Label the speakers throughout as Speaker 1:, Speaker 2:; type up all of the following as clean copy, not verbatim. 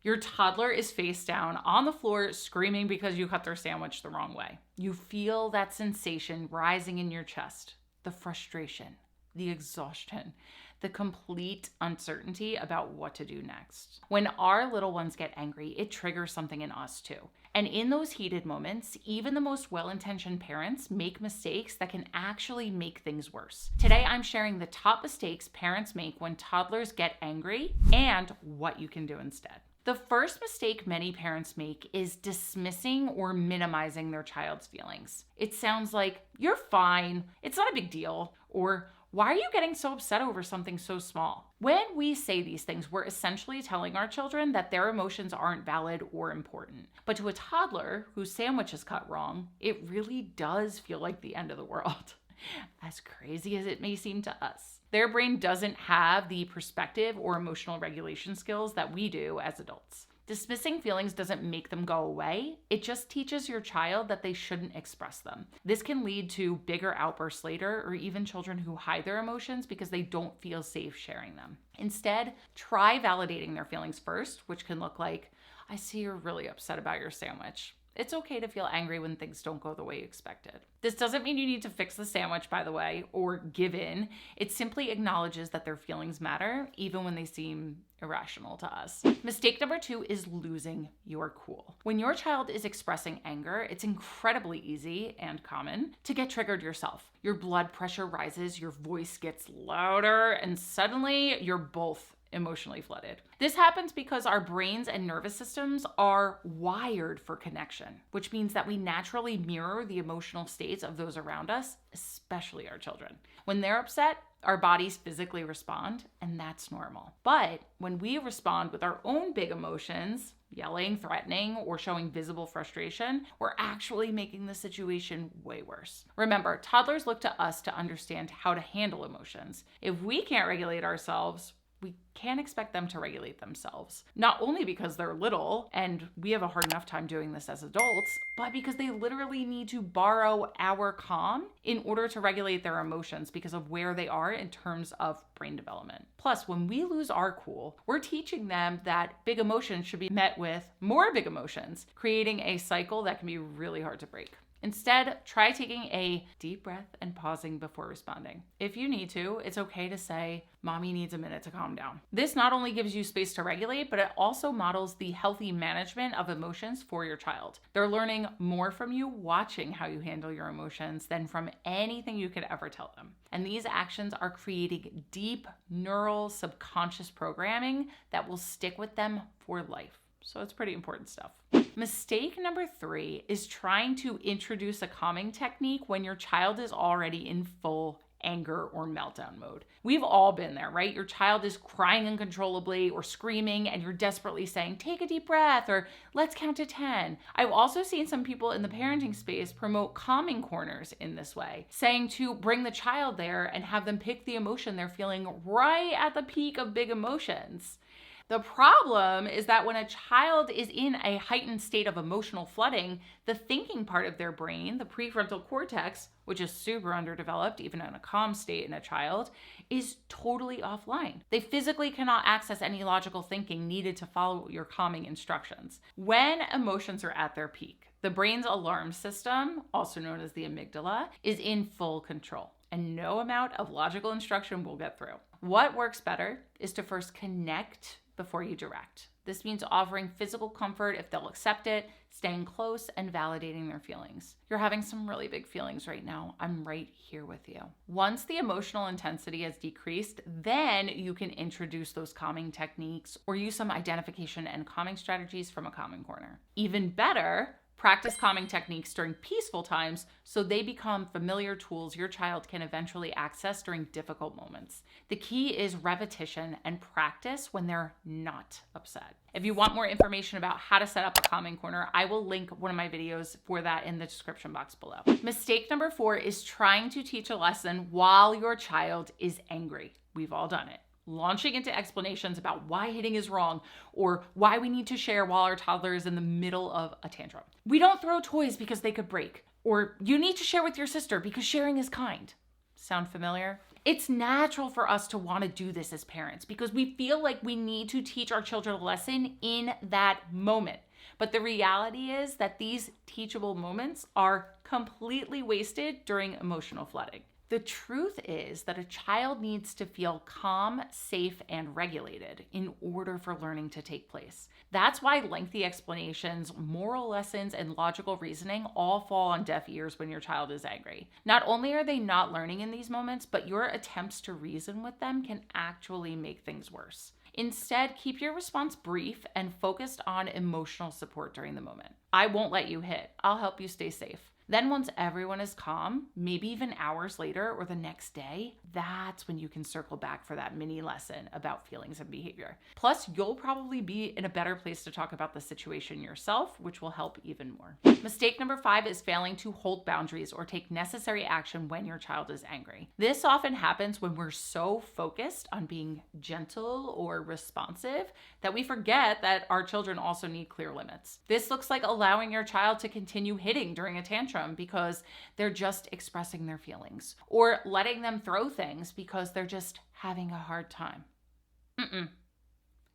Speaker 1: Your toddler is face down on the floor screaming because you cut their sandwich the wrong way. You feel that sensation rising in your chest, the frustration, the exhaustion, the complete uncertainty about what to do next. When our little ones get angry, it triggers something in us too. And in those heated moments, even the most well-intentioned parents make mistakes that can actually make things worse. Today, I'm sharing the top mistakes parents make when toddlers get angry and what you can do instead. The first mistake many parents make is dismissing or minimizing their child's feelings. It sounds like, "You're fine, it's not a big deal," or "Why are you getting so upset over something so small?" When we say these things, we're essentially telling our children that their emotions aren't valid or important. But to a toddler whose sandwich is cut wrong, it really does feel like the end of the world. As crazy as it may seem to us. Their brain doesn't have the perspective or emotional regulation skills that we do as adults. Dismissing feelings doesn't make them go away. It just teaches your child that they shouldn't express them. This can lead to bigger outbursts later, or even children who hide their emotions because they don't feel safe sharing them. Instead, try validating their feelings first, which can look like, "I see you're really upset about your sandwich. It's okay to feel angry when things don't go the way you expected." This doesn't mean you need to fix the sandwich, by the way, or give in. It simply acknowledges that their feelings matter, even when they seem irrational to us. Mistake number 2 is losing your cool. When your child is expressing anger, it's incredibly easy and common to get triggered yourself. Your blood pressure rises, your voice gets louder, and suddenly you're both emotionally flooded. This happens because our brains and nervous systems are wired for connection, which means that we naturally mirror the emotional states of those around us, especially our children. When they're upset, our bodies physically respond, and that's normal. But when we respond with our own big emotions, yelling, threatening, or showing visible frustration, we're actually making the situation way worse. Remember, toddlers look to us to understand how to handle emotions. If we can't regulate ourselves, we can't expect them to regulate themselves. Not only because they're little, and we have a hard enough time doing this as adults, but because they literally need to borrow our calm in order to regulate their emotions because of where they are in terms of brain development. Plus, when we lose our cool, we're teaching them that big emotions should be met with more big emotions, creating a cycle that can be really hard to break. Instead, try taking a deep breath and pausing before responding. If you need to, it's okay to say, "Mommy needs a minute to calm down." This not only gives you space to regulate, but it also models the healthy management of emotions for your child. They're learning more from you watching how you handle your emotions than from anything you could ever tell them. And these actions are creating deep neural subconscious programming that will stick with them for life. So it's pretty important stuff. Mistake number 3 is trying to introduce a calming technique when your child is already in full anger or meltdown mode. We've all been there, right? Your child is crying uncontrollably or screaming, and you're desperately saying, "Take a deep breath," or "Let's count to 10. I've also seen some people in the parenting space promote calming corners in this way, saying to bring the child there and have them pick the emotion they're feeling right at the peak of big emotions. The problem is that when a child is in a heightened state of emotional flooding, the thinking part of their brain, the prefrontal cortex, which is super underdeveloped even in a calm state in a child, is totally offline. They physically cannot access any logical thinking needed to follow your calming instructions. When emotions are at their peak, the brain's alarm system, also known as the amygdala, is in full control, and no amount of logical instruction will get through. What works better is to first connect before you direct. This means offering physical comfort if they'll accept it, staying close, and validating their feelings. "You're having some really big feelings right now. I'm right here with you." Once the emotional intensity has decreased, then you can introduce those calming techniques or use some identification and calming strategies from a calming corner. Even better, practice calming techniques during peaceful times so they become familiar tools your child can eventually access during difficult moments. The key is repetition and practice when they're not upset. If you want more information about how to set up a calming corner, I will link one of my videos for that in the description box below. Mistake number 4 is trying to teach a lesson while your child is angry. We've all done it. Launching into explanations about why hitting is wrong or why we need to share while our toddler is in the middle of a tantrum. "We don't throw toys because they could break," or "You need to share with your sister because sharing is kind." Sound familiar? It's natural for us to want to do this as parents because we feel like we need to teach our children a lesson in that moment. But the reality is that these teachable moments are completely wasted during emotional flooding. The truth is that a child needs to feel calm, safe, and regulated in order for learning to take place. That's why lengthy explanations, moral lessons, and logical reasoning all fall on deaf ears when your child is angry. Not only are they not learning in these moments, but your attempts to reason with them can actually make things worse. Instead, keep your response brief and focused on emotional support during the moment. I won't let you hit. I'll help you stay safe. Then once everyone is calm, maybe even hours later or the next day, that's when you can circle back for that mini lesson about feelings and behavior. Plus, you'll probably be in a better place to talk about the situation yourself, which will help even more. Mistake number 5 is failing to hold boundaries or take necessary action when your child is angry. This often happens when we're so focused on being gentle or responsive that we forget that our children also need clear limits. This looks like allowing your child to continue hitting during a tantrum because they're just expressing their feelings, or letting them throw things because they're just having a hard time.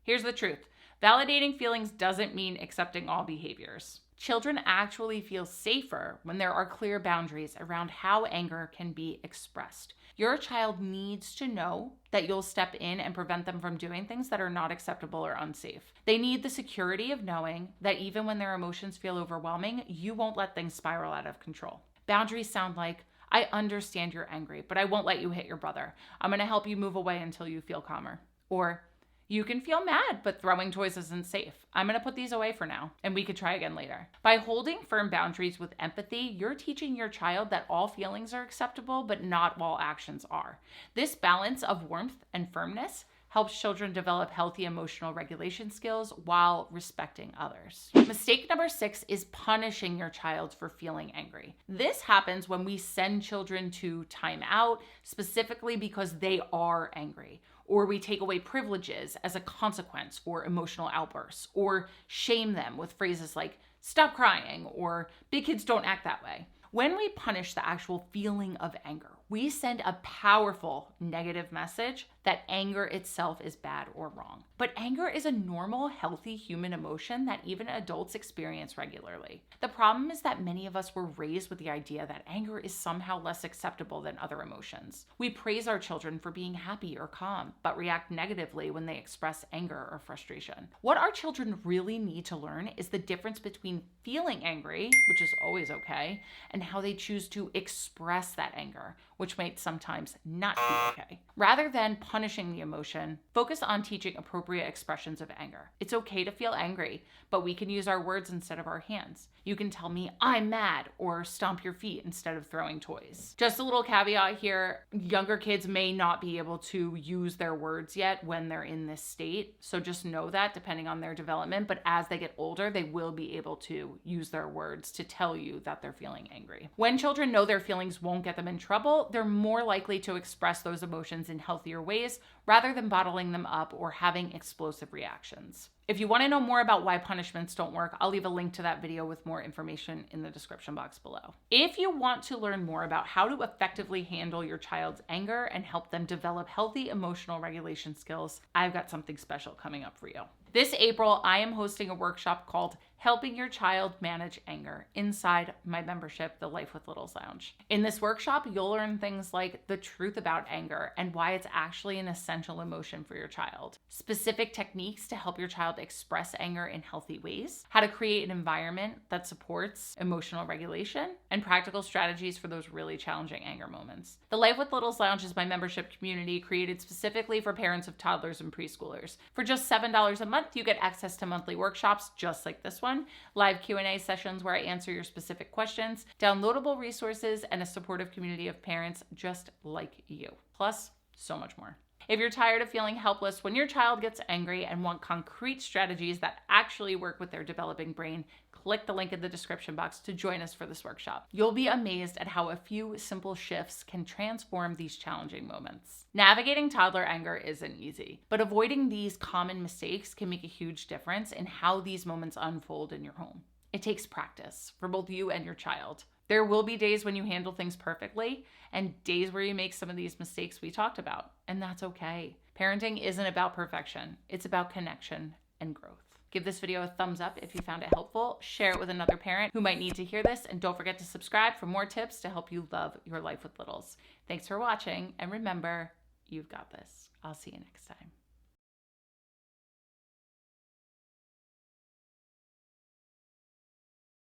Speaker 1: Here's the truth. Validating feelings doesn't mean accepting all behaviors. Children actually feel safer when there are clear boundaries around how anger can be expressed. Your child needs to know that you'll step in and prevent them from doing things that are not acceptable or unsafe. They need the security of knowing that even when their emotions feel overwhelming, you won't let things spiral out of control. Boundaries sound like, I understand you're angry, but I won't let you hit your brother. I'm going to help you move away until you feel calmer. Or, you can feel mad, but throwing toys isn't safe. I'm going to put these away for now, and we could try again later. By holding firm boundaries with empathy, you're teaching your child that all feelings are acceptable, but not all actions are. This balance of warmth and firmness helps children develop healthy emotional regulation skills while respecting others. Mistake number 6 is punishing your child for feeling angry. This happens when we send children to time out, specifically because they are angry, or we take away privileges as a consequence for emotional outbursts, or shame them with phrases like, stop crying, or big kids don't act that way. When we punish the actual feeling of anger, we send a powerful negative message that anger itself is bad or wrong. But anger is a normal, healthy human emotion that even adults experience regularly. The problem is that many of us were raised with the idea that anger is somehow less acceptable than other emotions. We praise our children for being happy or calm, but react negatively when they express anger or frustration. What our children really need to learn is the difference between feeling angry, which is always okay, and how they choose to express that anger, which might sometimes not be okay. Rather than punishing the emotion, focus on teaching appropriate expressions of anger. It's okay to feel angry, but we can use our words instead of our hands. You can tell me, I'm mad, or stomp your feet instead of throwing toys. Just a little caveat here, younger kids may not be able to use their words yet when they're in this state, so just know that depending on their development, but as they get older, they will be able to use their words to tell you that they're feeling angry. When children know their feelings won't get them in trouble, they're more likely to express those emotions in healthier ways rather than bottling them up or having explosive reactions. If you want to know more about why punishments don't work, I'll leave a link to that video with more information in the description box below. If you want to learn more about how to effectively handle your child's anger and help them develop healthy emotional regulation skills, I've got something special coming up for you. This April, I am hosting a workshop called Helping Your Child Manage Anger inside my membership, the Life with Littles Lounge. In this workshop, you'll learn things like the truth about anger and why it's actually an essential emotion for your child, specific techniques to help your child express anger in healthy ways, how to create an environment that supports emotional regulation, and practical strategies for those really challenging anger moments. The Life with Littles Lounge is my membership community created specifically for parents of toddlers and preschoolers. For just $7 a month, you get access to monthly workshops just like this one, live Q&A sessions where I answer your specific questions, downloadable resources, and a supportive community of parents just like you. Plus, so much more. If you're tired of feeling helpless when your child gets angry and want concrete strategies that actually work with their developing brain, click the link in the description box to join us for this workshop. You'll be amazed at how a few simple shifts can transform these challenging moments. Navigating toddler anger isn't easy, but avoiding these common mistakes can make a huge difference in how these moments unfold in your home. It takes practice for both you and your child. There will be days when you handle things perfectly and days where you make some of these mistakes we talked about, and that's okay. Parenting isn't about perfection. It's about connection and growth. Give this video a thumbs up if you found it helpful. Share it with another parent who might need to hear this, and don't forget to subscribe for more tips to help you love your life with littles. Thanks for watching, and remember, you've got this. I'll see you next time.